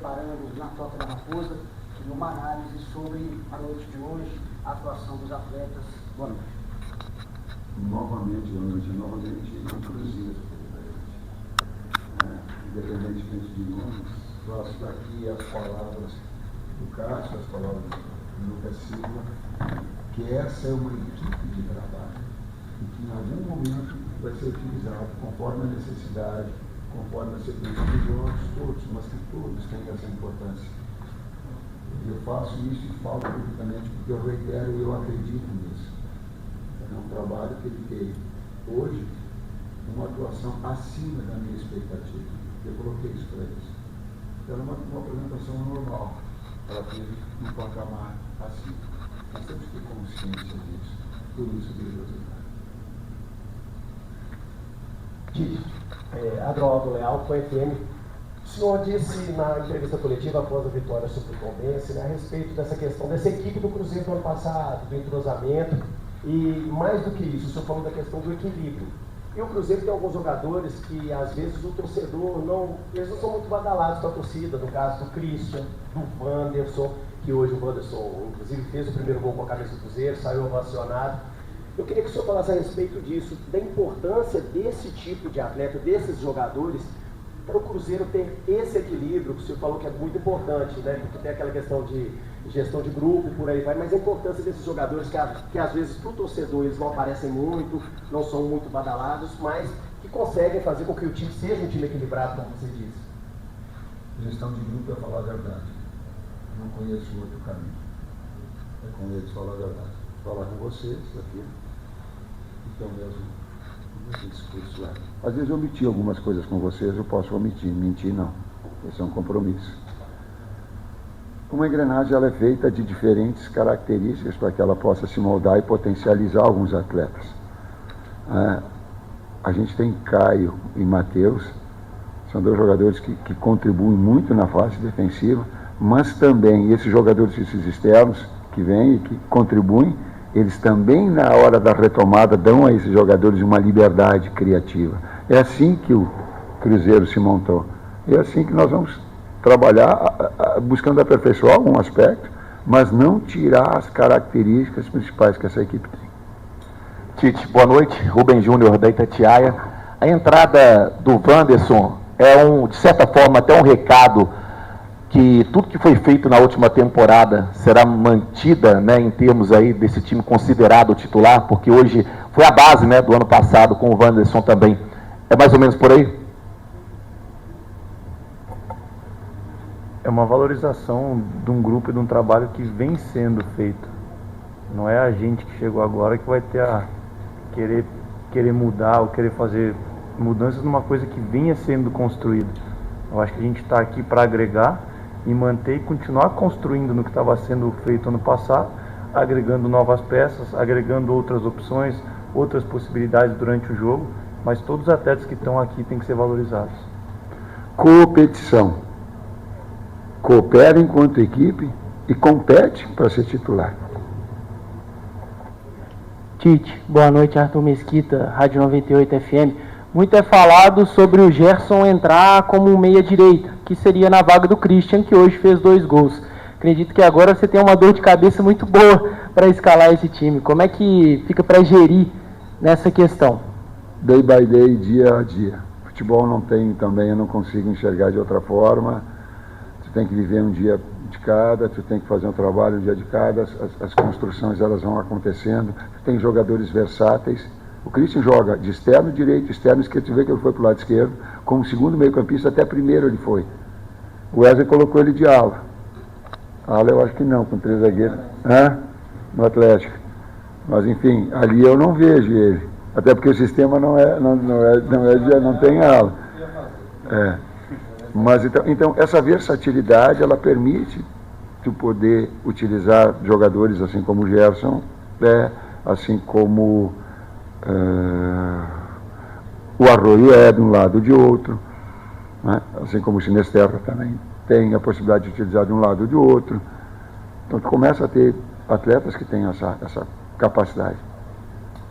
preparando na Toca da Raposa, e uma análise sobre a noite de hoje, a atuação dos atletas. Boa noite. Novamente, um Cruzeiro. Independentemente de nomes, faço daqui as palavras do Cássio, as palavras do Lucas Silva, que essa é uma equipe de trabalho, e que em algum momento vai ser utilizado conforme a necessidade, conforme a sequência dos jogos, mas que todos têm essa importância. Eu faço isso e falo publicamente porque eu reitero e eu acredito nisso. É um trabalho que ele teve hoje uma atuação acima da minha expectativa. Eu coloquei isso para eles. Era uma apresentação normal. Ela teve um patamar acima. Nós temos que ter consciência disso. Por isso que resultado. Adroaldo Leal, com a FM. O senhor disse na entrevista coletiva após a vitória sobre o Tombense, né, a respeito dessa questão dessa equipe do Cruzeiro do ano passado, do entrosamento, e mais do que isso, o senhor falou da questão do equilíbrio. E o Cruzeiro tem alguns jogadores que, às vezes, o torcedor eles não são muito badalados com a torcida, no caso do Christian, do Wanderson, que hoje o Wanderson, inclusive, fez o primeiro gol com a cabeça do Cruzeiro, saiu ovacionado. Eu queria que o senhor falasse a respeito disso, da importância desse tipo de atleta, desses jogadores, para o Cruzeiro ter esse equilíbrio, que o senhor falou que é muito importante, né? Porque tem aquela questão de gestão de grupo, por aí vai, mas a importância desses jogadores que às vezes para o torcedor eles não aparecem muito, não são muito badalados, mas que conseguem fazer com que o time seja um time equilibrado, como você disse. Gestão de grupo é falar a verdade. Eu não conheço outro caminho. É com eles falar a verdade. Falar com vocês aqui. Então mesmo. Discurso, às vezes eu omiti algumas coisas com vocês, eu posso omitir, mentir não, esse é um compromisso. Uma engrenagem ela é feita de diferentes características para que ela possa se moldar e potencializar alguns atletas. A gente tem Caio e Matheus, são dois jogadores que contribuem muito na fase defensiva, mas também esses jogadores esses externos que vêm e que contribuem, eles também, na hora da retomada, dão a esses jogadores uma liberdade criativa. É assim que o Cruzeiro se montou. É assim que nós vamos trabalhar, buscando aperfeiçoar algum aspecto, mas não tirar as características principais que essa equipe tem. Tite, boa noite. Rubem Júnior, da Itatiaia. A entrada do Wanderson é, de certa forma, até um recado que tudo que foi feito na última temporada será mantida, né, em termos aí desse time considerado titular, porque hoje foi a base, né, do ano passado com o Wanderson também. É mais ou menos por aí? É uma valorização de um grupo e de um trabalho que vem sendo feito. Não é a gente que chegou agora que vai ter a querer mudar ou querer fazer mudanças numa coisa que vinha sendo construída. Eu acho que a gente está aqui para agregar e manter e continuar construindo no que estava sendo feito ano passado, agregando novas peças, agregando outras opções, outras possibilidades durante o jogo, mas todos os atletas que estão aqui têm que ser valorizados. Competição. Coopera enquanto equipe e compete para ser titular. Tite, boa noite, Arthur Mesquita, Rádio 98 FM. Muito é falado sobre o Gerson entrar como um meia-direita, que seria na vaga do Christian, que hoje fez 2 gols. Acredito que agora você tem uma dor de cabeça muito boa para escalar esse time. Como é que fica para gerir nessa questão? Day by day, dia a dia. Futebol não tem também, eu não consigo enxergar de outra forma. Tu tem que viver um dia de cada, tu tem que fazer um trabalho um dia de cada, as construções elas vão acontecendo. Tu tem jogadores versáteis. O Christian joga de externo direito, externo esquerdo. Você vê que ele foi para o lado esquerdo, como segundo meio-campista, até primeiro ele foi. O Wesley colocou ele de ala. Ala eu acho que não, com 3 zagueiros. No Atlético. Mas enfim, ali eu não vejo ele. Até porque o sistema não tem ala. Mas então essa versatilidade ela permite tu poder utilizar jogadores assim como o Gerson, assim como o Arroio é de um lado ou de outro, né? Assim como o Sinesterra também tem a possibilidade de utilizar de um lado ou de outro. Então tu começa a ter atletas que têm essa capacidade.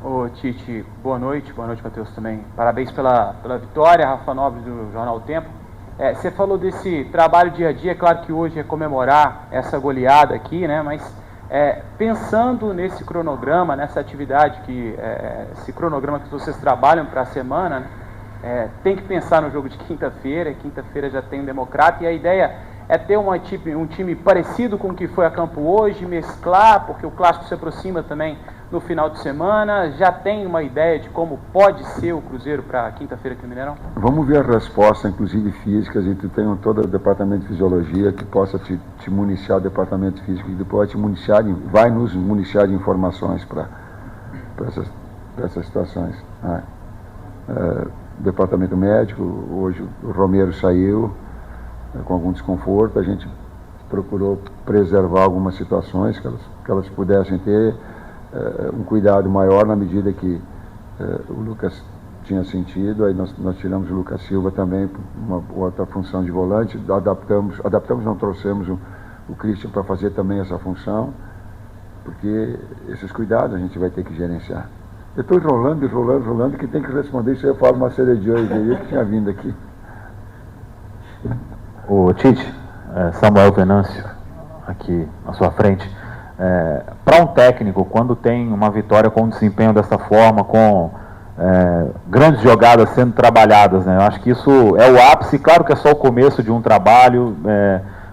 Ô Tite, boa noite, Matheus também. Parabéns pela vitória, Rafa Nobre do Jornal O Tempo. Você falou desse trabalho dia a dia, é claro que hoje é comemorar essa goleada aqui, né? Mas pensando nesse cronograma, nessa atividade, esse cronograma que vocês trabalham para a semana, né? Tem que pensar no jogo de quinta-feira já tem um Democrata, e a ideia é ter um time parecido com o que foi a campo hoje, mesclar, porque o Clássico se aproxima também no final de semana. Já tem uma ideia de como pode ser o Cruzeiro para quinta-feira aqui no Mineirão? Vamos ver a resposta, inclusive física. A gente tem todo o departamento de fisiologia que possa te municiar, o departamento físico que depois vai nos municiar de informações para essas situações. Departamento médico, hoje o Romero saiu com algum desconforto, a gente procurou preservar algumas situações que elas pudessem ter um cuidado maior na medida que o Lucas tinha sentido. Aí nós tiramos o Lucas Silva também para uma outra função de volante, não trouxemos o Christian para fazer também essa função, porque esses cuidados a gente vai ter que gerenciar. Eu estou enrolando, que tem que responder isso. Eu falo uma série de hoje aí que tinha vindo aqui. O Tite, Samuel Venâncio, aqui na sua frente. Para um técnico, quando tem uma vitória com um desempenho dessa forma, com grandes jogadas sendo trabalhadas, né? Eu acho que isso é o ápice. Claro que é só o começo de um trabalho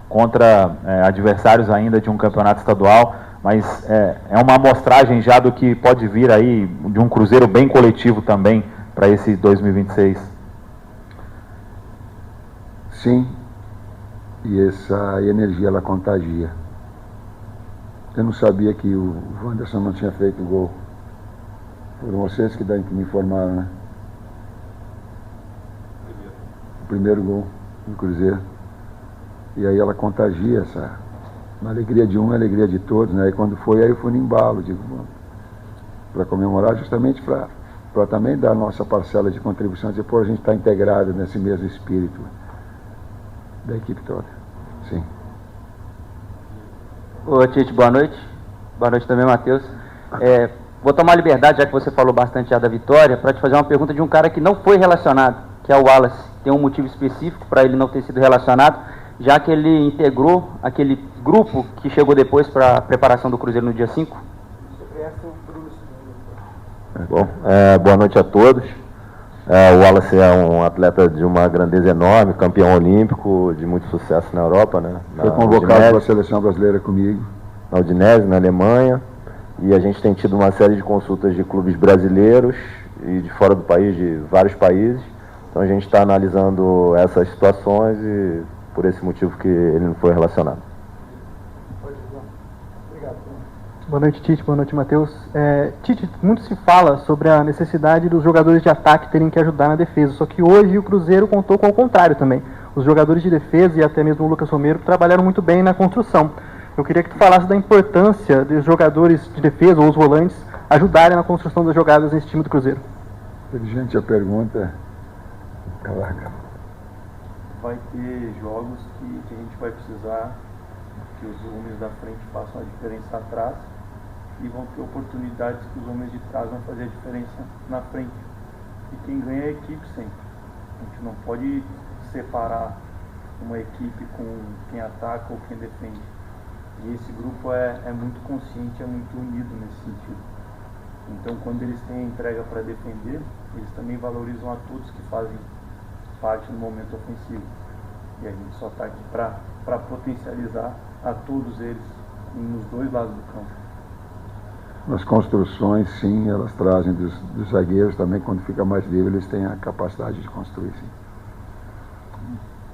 contra adversários ainda de um campeonato estadual, mas é uma amostragem já do que pode vir aí de um Cruzeiro bem coletivo também para esse 2026. Sim, e essa energia ela contagia. Eu não sabia que o Wanderson não tinha feito gol. Foram vocês que me informaram, né? O primeiro gol do Cruzeiro. E aí ela contagia uma alegria de um, a alegria de todos, né? E quando foi, aí eu fui no embalo, para comemorar, justamente para também dar a nossa parcela de contribuição, dizer, a gente está integrado nesse mesmo espírito da equipe toda. Sim. Ô Tite, boa noite. Boa noite também, Matheus. Vou tomar liberdade, já que você falou bastante já da vitória, para te fazer uma pergunta de um cara que não foi relacionado, que é o Wallace. Tem um motivo específico para ele não ter sido relacionado, já que ele integrou aquele grupo que chegou depois para a preparação do Cruzeiro no dia 5? Bom, boa noite a todos. O Wallace é um atleta de uma grandeza enorme, campeão olímpico, de muito sucesso na Europa, né? Foi convocado para a seleção brasileira comigo. Na Udinese, na Alemanha, e a gente tem tido uma série de consultas de clubes brasileiros e de fora do país, de vários países. Então a gente está analisando essas situações e por esse motivo que ele não foi relacionado. Boa noite, Tite. Boa noite, Matheus. Tite, muito se fala sobre a necessidade dos jogadores de ataque terem que ajudar na defesa, só que hoje o Cruzeiro contou com o contrário também. Os jogadores de defesa e até mesmo o Lucas Romero trabalharam muito bem na construção. Eu queria que tu falasse da importância dos jogadores de defesa ou os volantes ajudarem na construção das jogadas nesse time do Cruzeiro. Gente, a pergunta... Caraca. Vai ter jogos que a gente vai precisar que os homens da frente façam a diferença atrás, e vão ter oportunidades que os homens de trás vão fazer a diferença na frente. E quem ganha é a equipe sempre. A gente não pode separar uma equipe com quem ataca ou quem defende. E esse grupo é muito consciente, é muito unido nesse sentido. Então, quando eles têm a entrega para defender, eles também valorizam a todos que fazem parte no momento ofensivo. E a gente só está aqui para potencializar a todos eles nos dois lados do campo. As construções, sim, elas trazem dos zagueiros também, quando fica mais livre, eles têm a capacidade de construir, sim.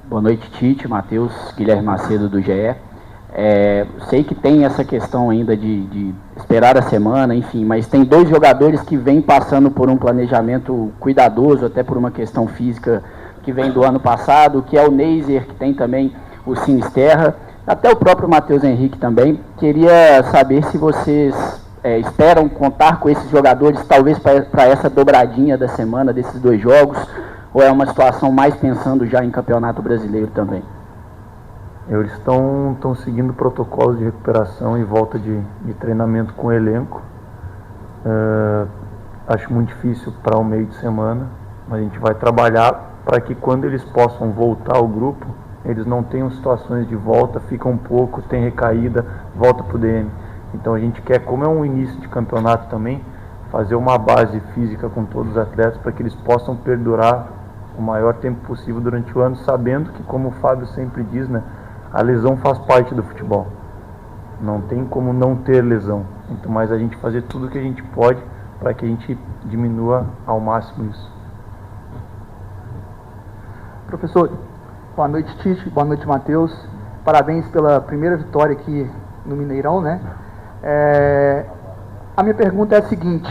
Boa noite, Tite, Matheus, Guilherme Macedo do GE. Sei que tem essa questão ainda de esperar a semana, enfim, mas tem dois jogadores que vêm passando por um planejamento cuidadoso, até por uma questão física que vem do ano passado, que é o Neiser, que tem também o Sinisterra, até o próprio Matheus Henrique também. Queria saber se vocês esperam contar com esses jogadores, talvez para essa dobradinha da semana, desses dois jogos, ou é uma situação mais pensando já em Campeonato Brasileiro também? Eles estão seguindo protocolos de recuperação e volta de treinamento com o elenco. Acho muito difícil para o meio de semana, mas a gente vai trabalhar para que quando eles possam voltar ao grupo, eles não tenham situações de volta, ficam um pouco, tem recaída, volta para o DM. Então a gente quer, como é um início de campeonato também, fazer uma base física com todos os atletas para que eles possam perdurar o maior tempo possível durante o ano, sabendo que, como o Fábio sempre diz, né, a lesão faz parte do futebol. Não tem como não ter lesão. Então, mas a gente fazer tudo o que a gente pode para que a gente diminua ao máximo isso. Professor, boa noite, Tite, boa noite, Matheus. Parabéns pela primeira vitória aqui no Mineirão, né? A minha pergunta é a seguinte: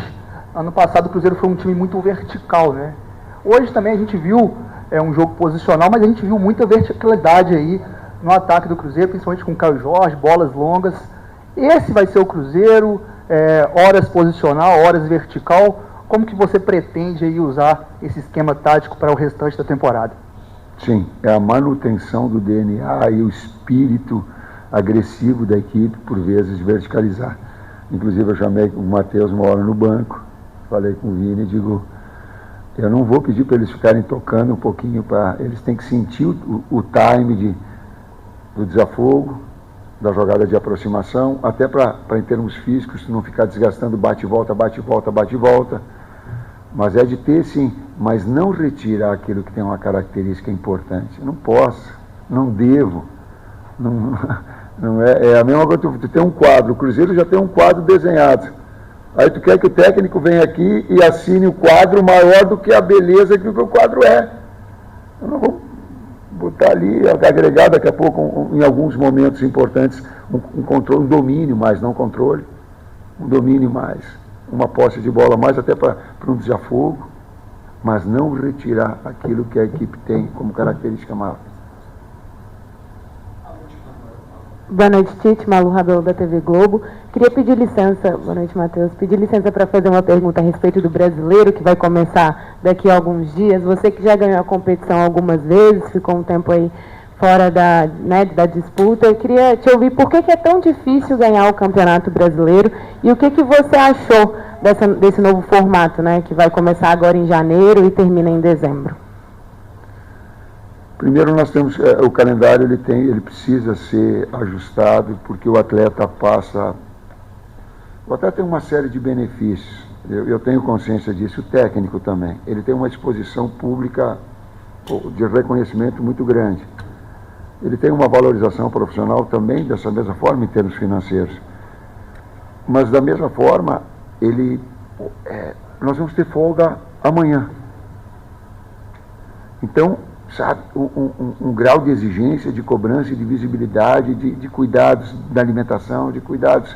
ano passado o Cruzeiro foi um time muito vertical, né? Hoje também a gente viu um jogo posicional, mas a gente viu muita verticalidade aí no ataque do Cruzeiro, principalmente com o Caio Jorge, bolas longas. Esse vai ser o Cruzeiro, horas posicional, horas vertical. Como que você pretende aí usar esse esquema tático para o restante da temporada? Sim, é a manutenção do DNA e o espírito agressivo da equipe, por vezes verticalizar. Inclusive eu chamei o Matheus uma hora no banco, falei com o Vini e digo, eu não vou pedir para eles ficarem tocando um pouquinho, eles têm que sentir o time do desafogo, da jogada de aproximação, até para em termos físicos, não ficar desgastando bate e volta, bate e volta, bate e volta. Mas é de ter sim, mas não retirar aquilo que tem uma característica importante. Eu não posso, não devo. Não é a mesma coisa, tu tem um quadro, o Cruzeiro já tem um quadro desenhado. Aí tu quer que o técnico venha aqui e assine o quadro maior do que a beleza que o quadro é. Eu não vou botar ali, agregar daqui a pouco, em alguns momentos importantes, um controle, um domínio mais, não controle, um domínio mais, uma posse de bola mais, até para um desafogo, mas não retirar aquilo que a equipe tem como característica maior. Boa noite, Tite. Malu Rabelo, da TV Globo. Queria pedir licença, boa noite, Matheus, pedir licença para fazer uma pergunta a respeito do Brasileiro, que vai começar daqui a alguns dias. Você que já ganhou a competição algumas vezes, ficou um tempo aí fora da disputa, eu queria te ouvir por que é tão difícil ganhar o Campeonato Brasileiro e o que você achou desse novo formato, né, que vai começar agora em janeiro e termina em dezembro. Primeiro nós temos, o calendário ele precisa ser ajustado, porque o atleta tem uma série de benefícios, eu tenho consciência disso, o técnico também, ele tem uma exposição pública de reconhecimento muito grande, ele tem uma valorização profissional também dessa mesma forma em termos financeiros, mas da mesma forma, nós vamos ter folga amanhã, então, sabe, um grau de exigência, de cobrança e de visibilidade, de cuidados da alimentação, de cuidados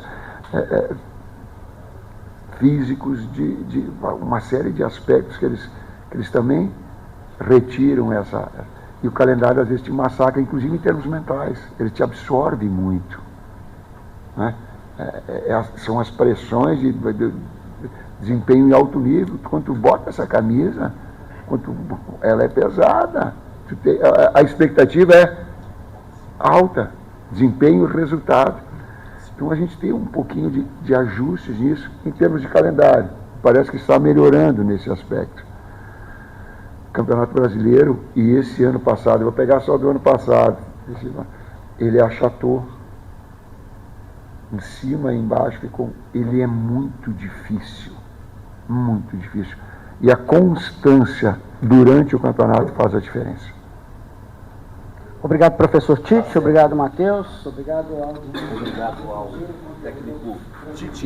físicos, de uma série de aspectos que eles também retiram essa... E o calendário às vezes te massacra, inclusive em termos mentais, ele te absorve muito, né? São as pressões de desempenho em alto nível, quando tu bota essa camisa, ela é pesada, a expectativa é alta, desempenho e resultado. Então a gente tem um pouquinho de ajustes nisso em termos de calendário. Parece que está melhorando nesse aspecto. Campeonato Brasileiro, e esse ano passado, eu vou pegar só do ano passado, ele achatou em cima e embaixo, ele é muito difícil, muito difícil. E a constância durante o campeonato faz a diferença. Obrigado, professor Tite. Obrigado, Matheus. Obrigado ao técnico Tite.